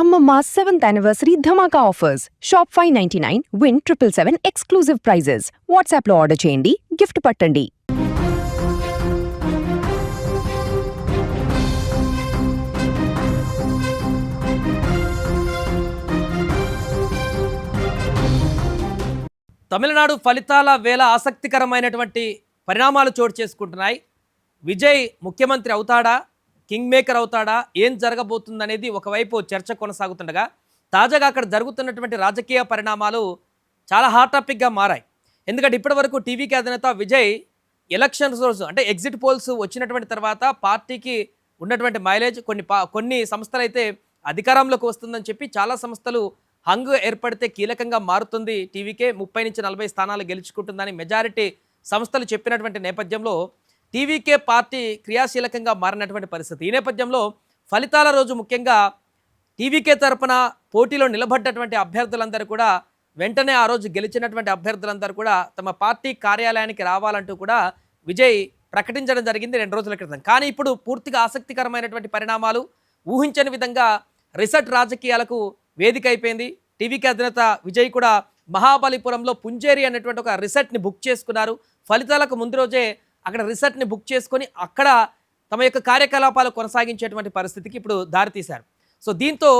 Amma 7th anniversary Dhamaka offers. Shop 599, win 777 exclusive prizes. WhatsApp లో order చేయండి, gift పట్టండి. తమిళనాడు ఫలితాల వేళ ఆసక్తికరమైనటువంటి పరిణామాలు చోటు చేసుకుంటున్నాయి. విజయ్ ముఖ్యమంత్రి అవుతాడా, కింగ్ మేకర్ అవుతాడా, ఏం జరగబోతుందనేది ఒకవైపు చర్చ కొనసాగుతుండగా, తాజాగా అక్కడ జరుగుతున్నటువంటి రాజకీయ పరిణామాలు చాలా హాట్ టాపిక్గా మారాయి. ఎందుకంటే ఇప్పటివరకు టీవీకి అధినేత విజయ్ ఎలక్షన్స్ రోజు అంటే ఎగ్జిట్ పోల్స్ వచ్చినటువంటి తర్వాత పార్టీకి ఉన్నటువంటి మైలేజ్ కొన్ని సంస్థలు అయితే అధికారంలోకి వస్తుందని చెప్పి చాలా సంస్థలు హంగు ఏర్పడితే కీలకంగా మారుతుంది, టీవీకే 30 నుంచి 40 స్థానాలు గెలుచుకుంటుందని మెజారిటీ సంస్థలు చెప్పినటువంటి నేపథ్యంలో టీవీకే పార్టీ క్రియాశీలకంగా మారినటువంటి పరిస్థితి. ఈ నేపథ్యంలో ఫలితాల రోజు ముఖ్యంగా టీవీకే తరపున పోటీలో నిలబడ్డటువంటి అభ్యర్థులందరూ కూడా వెంటనే ఆ రోజు గెలిచినటువంటి అభ్యర్థులందరూ కూడా తమ పార్టీ కార్యాలయానికి రావాలంటూ కూడా విజయ్ ప్రకటించడం జరిగింది 2 రోజుల క్రితం. కానీ ఇప్పుడు పూర్తిగా ఆసక్తికరమైనటువంటి పరిణామాలు, ఊహించని విధంగా రిసర్ట్ రాజకీయాలకు వేదిక అయిపోయింది. టీవీకే అధినేత విజయ్ కూడా మహాబలిపురంలో పుంజేరి అనేటువంటి ఒక రిసర్ట్ని బుక్ చేసుకున్నారు. ఫలితాలకు ముందు రోజే అక్కడ రిసర్ట్ని బుక్ చేసుకొని అక్కడ తమ యొక్క కార్యకలాపాలు కొనసాగించేటువంటి పరిస్థితికి ఇప్పుడు దారితీశారు. సో దీంతో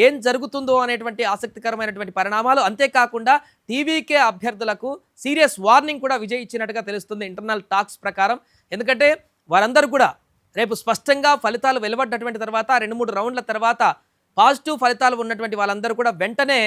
ఏం జరుగుతుందో అనేటువంటి ఆసక్తికరమైనటువంటి పరిణామాలు, అంతేకాకుండా టీవీకే అభ్యర్థులకు సీరియస్ వార్నింగ్ కూడా విజయ్ ఇచ్చినట్టుగా తెలుస్తుంది ఇంటర్నల్ టాక్స్ ప్రకారం. ఎందుకంటే వారందరూ కూడా రేపు స్పష్టంగా ఫలితాలు వెలువడ్డటువంటి తర్వాత 2-3 రౌండ్ల తర్వాత పాజిటివ్ ఫలితాలు ఉన్నటువంటి వాళ్ళందరూ కూడా వెంటనే,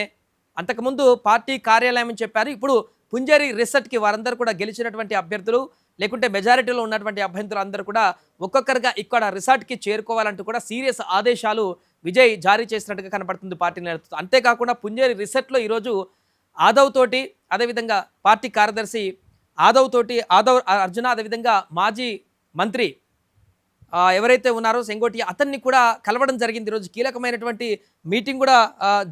అంతకుముందు పార్టీ కార్యాలయం అని చెప్పారు, ఇప్పుడు పుంజేరి రిసర్ట్కి వారందరూ కూడా గెలిచినటువంటి అభ్యర్థులు లేకుంటే మెజారిటీలో ఉన్నటువంటి అభ్యర్థులు అందరూ కూడా ఒక్కొక్కరుగా ఇక్కడ రిసార్ట్కి చేరుకోవాలంటూ కూడా సీరియస్ ఆదేశాలు విజయ్ జారీ చేసినట్టుగా కనపడుతుంది పార్టీ నేతృత్వం. అంతేకాకుండా పుంజేరి రిసర్ట్లో ఈరోజు ఆదవ్ తోటి, అదేవిధంగా పార్టీ కార్యదర్శి ఆదవ్ అర్జున, అదేవిధంగా మాజీ మంత్రి ఎవరైతే ఉన్నారో సెంగోటి, అతన్ని కూడా కలవడం జరిగింది. ఈరోజు కీలకమైనటువంటి మీటింగ్ కూడా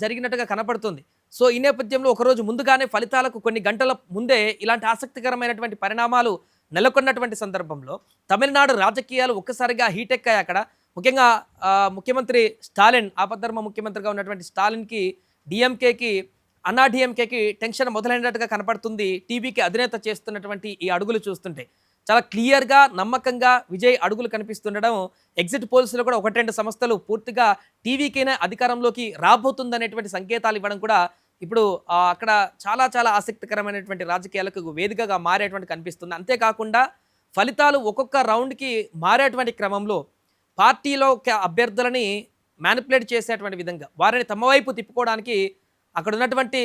జరిగినట్టుగా కనపడుతుంది. సో ఈ నేపథ్యంలో ఒకరోజు ముందుగానే ఫలితాలకు కొన్ని గంటల ముందే ఇలాంటి ఆసక్తికరమైనటువంటి పరిణామాలు నెలకొన్నటువంటి సందర్భంలో తమిళనాడు రాజకీయాలు ఒక్కసారిగా హీటెక్కాయి. అక్కడ ముఖ్యంగా ముఖ్యమంత్రి స్టాలిన్, ఆపద్ధర్మ ముఖ్యమంత్రిగా ఉన్నటువంటి స్టాలిన్కి, అన్నా డిఎంకేకి టెన్షన్ మొదలైనట్టుగా కనపడుతుంది. టీవీకి అధినేత చేస్తున్నటువంటి ఈ అడుగులు చూస్తుంటే చాలా క్లియర్గా, నమ్మకంగా విజయ్ అడుగులు కనిపిస్తుండడం, ఎగ్జిట్ పోల్స్లో కూడా 1-2 సంస్థలు పూర్తిగా టీవీకైనా అధికారంలోకి రాబోతుందనేటువంటి సంకేతాలు ఇవ్వడం కూడా ఇప్పుడు అక్కడ చాలా చాలా ఆసక్తికరమైనటువంటి రాజకీయాలకు వేదికగా మారేటువంటి కనిపిస్తుంది. అంతేకాకుండా ఫలితాలు ఒక్కొక్క రౌండ్కి మారేటువంటి క్రమంలో పార్టీలో అభ్యర్థులని మ్యానిపులేట్ చేసేటువంటి విధంగా వారిని తమ వైపు తిప్పుకోవడానికి అక్కడ ఉన్నటువంటి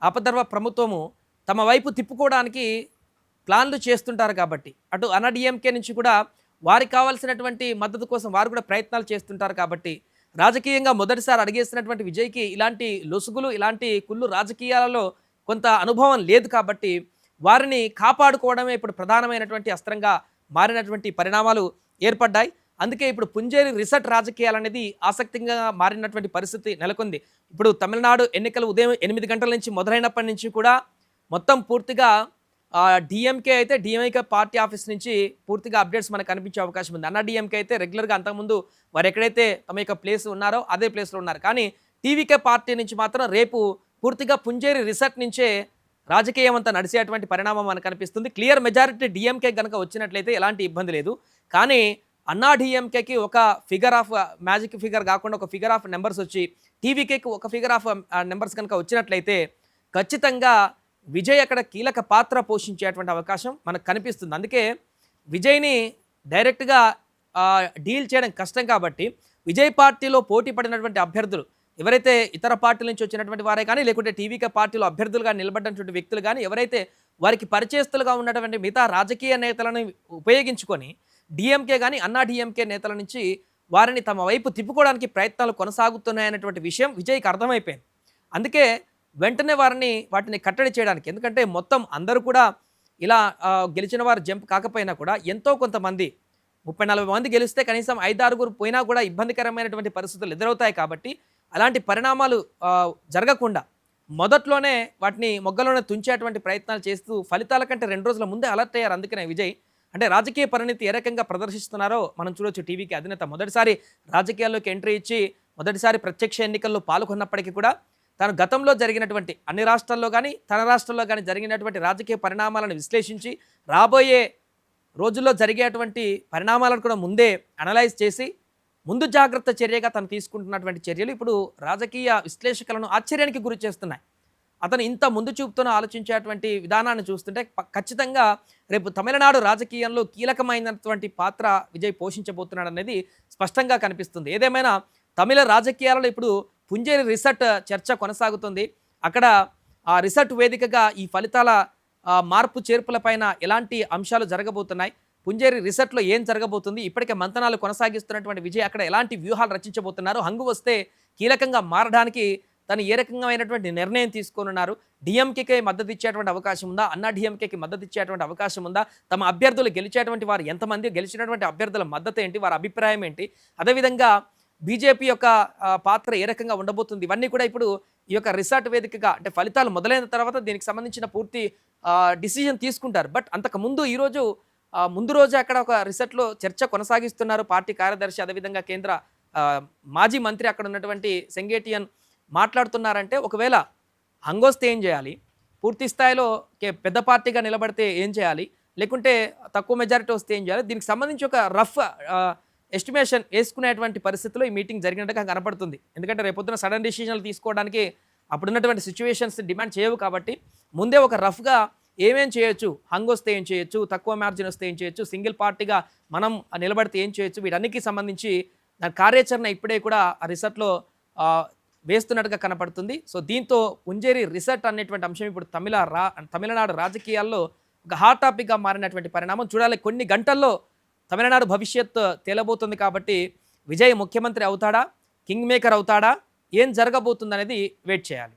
ఆపద్ధర్మ ప్రభుత్వము తమ వైపు తిప్పుకోవడానికి ప్లాన్లు చేస్తుంటారు. కాబట్టి అటు అన్నాడీఎంకే నుంచి కూడా వారికి కావాల్సినటువంటి మద్దతు కోసం వారు కూడా ప్రయత్నాలు చేస్తుంటారు. కాబట్టి రాజకీయంగా మొదటిసారి అడిగేసినటువంటి విజయ్కి ఇలాంటి లొసుగులు, ఇలాంటి కుళ్ళు రాజకీయాలలో కొంత అనుభవం లేదు. కాబట్టి వారిని కాపాడుకోవడమే ఇప్పుడు ప్రధానమైనటువంటి అస్త్రంగా మారినటువంటి పరిణామాలు ఏర్పడ్డాయి. అందుకే ఇప్పుడు పుంజేరి రిసర్ట్ రాజకీయాలు అనేది ఆసక్తిగా మారినటువంటి పరిస్థితి నెలకొంది. ఇప్పుడు తమిళనాడు ఎన్నికలు ఉదయం 8 గంటల నుంచి మొదలైనప్పటి నుంచి కూడా మొత్తం పూర్తిగా డిఎంకే అయితే డిఎంకే పార్టీ ఆఫీస్ నుంచి పూర్తిగా అప్డేట్స్ మనకు కనిపించే అవకాశం ఉంది. అన్నా డిఎంకే అయితే రెగ్యులర్గా అంతకుముందు వారు ఎక్కడైతే తమ యొక్క ప్లేస్ ఉన్నారో అదే ప్లేస్లో ఉన్నారు. కానీ టీవీకే పార్టీ నుంచి మాత్రం రేపు పూర్తిగా పుంజేరి రిసర్ట్ నుంచే రాజకీయం అంతా నడిచేటువంటి పరిణామం మనకు కనిపిస్తుంది. క్లియర్ మెజారిటీ డిఎంకే కనుక వచ్చినట్లయితే ఎలాంటి ఇబ్బంది లేదు. కానీ అన్నా డిఎంకేకి ఒక ఫిగర్ ఆఫ్ మ్యాజిక్ ఫిగర్ కాకుండా ఒక ఫిగర్ ఆఫ్ నెంబర్స్ వచ్చి టీవీకేకి ఒక ఫిగర్ ఆఫ్ నెంబర్స్ కనుక వచ్చినట్లయితే ఖచ్చితంగా విజయ్ అక్కడ కీలక పాత్ర పోషించేటువంటి అవకాశం మనకు కనిపిస్తుంది. అందుకే విజయ్ని డైరెక్ట్గా డీల్ చేయడం కష్టం. కాబట్టి విజయ్ పార్టీలో పోటీ పడినటువంటి అభ్యర్థులు ఎవరైతే ఇతర పార్టీల నుంచి వచ్చినటువంటి వారే కానీ, లేకుంటే టీవీకే పార్టీలో అభ్యర్థులుగా నిలబడినటువంటి వ్యక్తులు కానీ, ఎవరైతే వారికి పరిచయస్తులుగా ఉన్నటువంటి మిగతా రాజకీయ నేతలను ఉపయోగించుకొని డిఎంకే కానీ అన్నా డిఎంకే నేతల నుంచి వారిని తమ వైపు తిప్పుకోవడానికి ప్రయత్నాలు కొనసాగుతున్నాయనేటువంటి విషయం విజయ్కి అర్థమైపోయింది. అందుకే వెంటనే వాటిని కట్టడి చేయడానికి, ఎందుకంటే మొత్తం అందరూ కూడా ఇలా గెలిచిన వారు జంప్ కాకపోయినా కూడా ఎంతో కొంతమంది 30-40 మంది గెలిస్తే కనీసం 5-6 పోయినా కూడా ఇబ్బందికరమైనటువంటి పరిస్థితులు ఎదురవుతాయి. కాబట్టి అలాంటి పరిణామాలు జరగకుండా మొదట్లోనే వాటిని మొగ్గలోనే తుంచేటువంటి ప్రయత్నాలు చేస్తూ ఫలితాల కంటే 2 రోజుల ముందే అలర్ట్ అయ్యారు. అందుకనే విజయ్ అంటే రాజకీయ పరిణితి ఏ రకంగా ప్రదర్శిస్తున్నారో మనం చూడొచ్చు. టీవీకి అధినేత మొదటిసారి రాజకీయాల్లోకి ఎంట్రీ ఇచ్చి మొదటిసారి ప్రత్యక్ష ఎన్నికల్లో పాల్గొన్నప్పటికీ కూడా తాను గతంలో జరిగినటువంటి అన్ని రాష్ట్రాల్లో కానీ తన రాష్ట్రంలో కానీ జరిగినటువంటి రాజకీయ పరిణామాలను విశ్లేషించి రాబోయే రోజుల్లో జరిగేటువంటి పరిణామాలను కూడా ముందే అనలైజ్ చేసి ముందు జాగ్రత్త చర్యగా తను తీసుకుంటున్నటువంటి చర్యలు ఇప్పుడు రాజకీయ విశ్లేషకులను ఆశ్చర్యానికి గురి చేస్తున్నాయి. అతను ఇంత ముందు చూపుతూనే ఆలోచించేటువంటి విధానాన్ని చూస్తుంటే ఖచ్చితంగా రేపు తమిళనాడు రాజకీయంలో కీలకమైనటువంటి పాత్ర విజయ్ పోషించబోతున్నాడు అనేది స్పష్టంగా కనిపిస్తుంది. ఏదేమైనా తమిళ రాజకీయాలలో ఇప్పుడు పుంజేరి రిసర్ట్ చర్చ కొనసాగుతుంది. అక్కడ ఆ రిసర్ట్ వేదికగా ఈ ఫలితాల మార్పు చేర్పులపైన ఎలాంటి అంశాలు జరగబోతున్నాయి, పుంజేరి రిసర్ట్లో ఏం జరగబోతుంది, ఇప్పటికే మంతనాలు కొనసాగిస్తున్నటువంటి విజయ్ అక్కడ ఎలాంటి వ్యూహాలు రచించబోతున్నారు, హంగు వస్తే కీలకంగా మారడానికి తను ఏ రకమైనటువంటి నిర్ణయం తీసుకోనున్నారు, డిఎంకేకి మద్దతు ఇచ్చేటువంటి అవకాశం ఉందా, అన్నా డిఎంకేకి మద్దతు ఇచ్చేటువంటి అవకాశం ఉందా, తమ అభ్యర్థులు గెలిచేటువంటి వారు ఎంతమంది, గెలిచినటువంటి అభ్యర్థుల మద్దతు ఏంటి, వారి అభిప్రాయం ఏంటి, అదేవిధంగా బీజేపీ యొక్క పాత్ర ఏ రకంగా ఉండబోతుంది, ఇవన్నీ కూడా ఇప్పుడు ఈ యొక్క రిసార్ట్ వేదికగా అంటే ఫలితాలు మొదలైన తర్వాత దీనికి సంబంధించిన పూర్తి డిసిజన్ తీసుకుంటారు. బట్ అంతకుముందు ఈరోజు ముందు రోజు అక్కడ ఒక రిసార్ట్లో చర్చ కొనసాగిస్తున్నారు పార్టీ కార్యదర్శి, అదేవిధంగా కేంద్ర మాజీ మంత్రి అక్కడ ఉన్నటువంటి సెంగేటియన్ మాట్లాడుతున్నారంటే ఒకవేళ హంగొస్తే ఏం చేయాలి, పూర్తి స్థాయిలో పెద్ద పార్టీగా నిలబడితే ఏం చేయాలి, లేకుంటే తక్కువ మెజారిటీ వస్తే ఏం చేయాలి, దీనికి సంబంధించి ఒక రఫ్ ఎస్టిమేషన్ వేసుకునేటువంటి పరిస్థితిలో ఈ మీటింగ్ జరిగినట్టుగా కనపడుతుంది. ఎందుకంటే రేపొద్దున సడన్ డిసిజన్లు తీసుకోవడానికి అప్పుడున్నటువంటి సిచ్యువేషన్స్ డిమాండ్ చేయవు కాబట్టి ముందే ఒక రఫ్గా ఏమేం చేయొచ్చు, హంగ్ వస్తే ఏం చేయొచ్చు, తక్కువ మార్జిన్ వస్తే ఏం చేయొచ్చు, సింగిల్ పార్టీగా మనం నిలబడితే ఏం చేయొచ్చు, వీటన్నిటికీ సంబంధించి దాని కార్యాచరణ ఇప్పుడే కూడా ఆ రిసార్ట్లో వేస్తున్నట్టుగా కనపడుతుంది. సో దీంతో పుంజేరి రిసార్ట్ అనేటువంటి అంశం ఇప్పుడు తమిళనాడు రాజకీయాల్లో ఒక హాట్ టాపిక్గా మారినటువంటి పరిణామం చూడాలి. కొన్ని గంటల్లో తమిళనాడు భవిష్యత్ తేలబోతుంది కాబట్టి విజయ్ ముఖ్యమంత్రి అవుతాడా, కింగ్ మేకర్ అవుతాడా, ఏం జరగబోతుందనేది వెయిట్ చేయాలి.